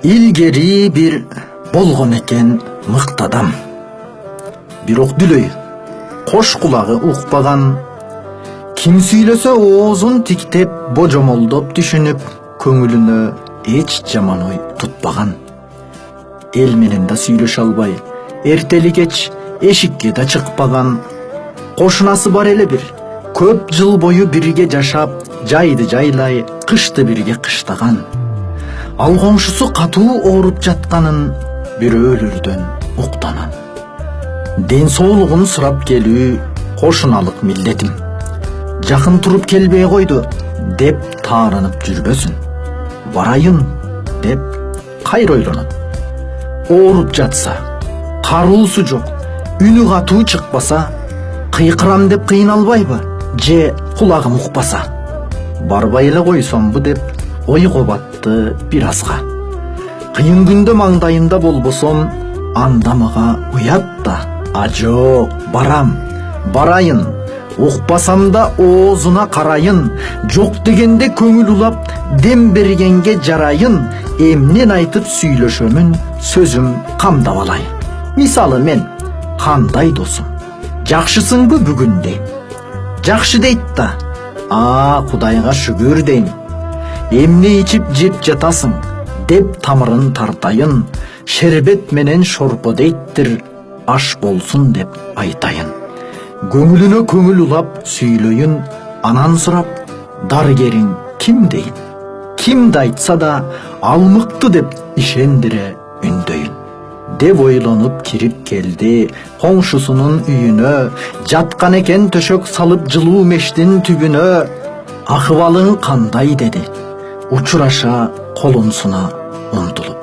Илгери бир болгон экен мыкты адам. Бирок дүлөй кош кулагы укпаган. Ким сүйлөсө оозун тиктеп, божомолдоп түшүнүп, көңүлүнө эч жаман ой тутпаган. Эл менен да сүйлөшө албай, эртели кеч эшикке да чыкпаган. Кошунасы бар эле бир, көп жыл бою бирге жашап, жайды жайлай, кышты бирге кыштаган. Ал коңшусу катуу ооруп жатканын бирөөлөрдөн уктанан. Ден соолугун сурап келүү кошуналык милдетим. Жакын туруп келбей койду деп таарынып жүрбөсүн. Барайын деп кайра ойлонот. Ооруп жатса, каруусу жок, үнү катуу чыкпаса, кыйкырам деп кыйналбайбы, же кулагым укпаса? Барбай эле койсомбу деп ойго батты бир азга. Кыйын күндө маңдайында болбосом, анда мага уят да. А жок, барайын. Укпасам да оозуна карайын. Жок дегенде көңүл улап, дем бергенге жарайын. Эмнен айтып сүйлөшөмүн, сөзүм камдап алай. Мисалы мен кандай досум? Жакшысыңбы бүгүнде? Жакшы дейт да. Кудайга шүгүр дейм. Эмне ичип жеп жатасың деп тамырын тартайын. Шербет менен шорпо дейттир, аш болсун деп айтайын. Көңүлүнө көңүл улап сүйлөйүн, анан сурап, дарыгериң ким дейин? Кимди айтса да ал мыкты деп ишендире үндөйүн. Деп ойлонуп кирип келди коңшусунун үйүнө. Жаткан экен төшөк салып жылуу мештин түбүнө. Акыбалың кандай деди, учураша колун суна умтулуп.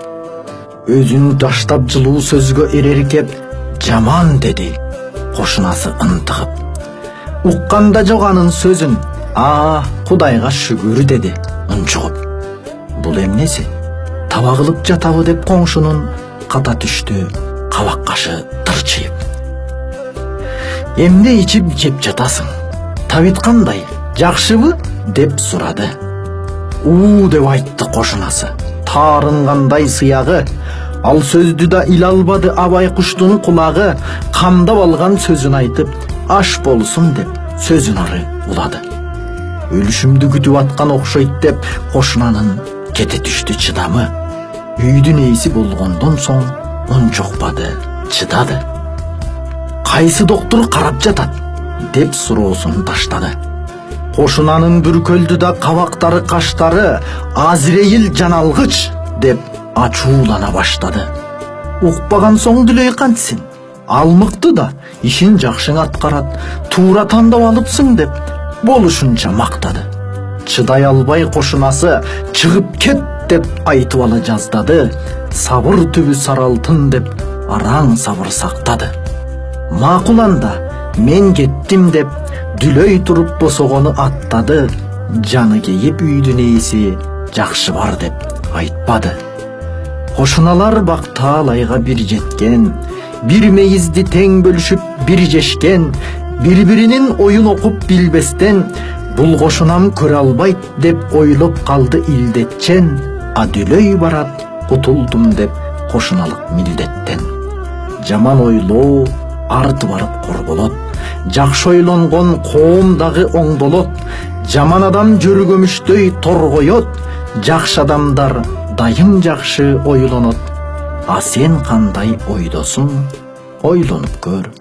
Өзүн таштап жылуу сөзгө эреркеп, жаман деди кошунасы ынтыгып. Укканда жок анын сөзүн, Кудайга шүгүр деди унчугуп. Бул эмнеси? Таба кылып жатабы деп коңшунун ката түштү кабак кашы тырчыйып. Эмне ичип жеп жатасың? Табит кандай? Жакшыбы? Деп сурады. Деп айтты кошунасы. Таарынгандай сыягы. Ал сөздү да ил албады абай куштун кулагы. Камдап алган сөзүн айтып, аш болсун деп сөзүн ары улады. Өлүшүмдү күтүп аткан окшойт деп кошунанын кете түштү чыдамы. Үйдүн ээси болгондон соң унчукпады, чыдады. Кайсы доктур карап жатат деп суроосун таштады. Кошунанын бүркөлдү да кабактары каштары, Азирейил жаналгыч деп ачуулана баштады. Укпаган соң дүлөй кантсин? Ал мыкты да, ишин жакшы аткарат, туура тандап алыпсың деп болушунча мактады. Чыдай албай кошунасы чыгып кет деп айтып ала жаздады. Сабыр түбү саралтын деп араң сабыр сактады. Макул анда, мен кеттим деп дүлөй туруп босогону аттады. Жаны кейип үйдүн ээси жакшы бар деп айтпады. Кошуналар бактаалайга бир жеткен, бир мейизди тең бөлүшүп бир жешкен, бири-биринин оюн окуп билбестен, бул кошунам көрө албайт деп ойлоп калды илдетчен. Дүлөй барат, кутулдум деп кошуналык милдеттен. Жаман ойлоо арты барып корболот. Жакшы ойлонгон коом дагы оңдолот. Жаман адам жөргөмүчтөй торгоет. Жакшы адамдар дайым жакшы ойлонот. Сен кандай ойдосуң? Ойлонуп көр,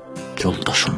жолдошум.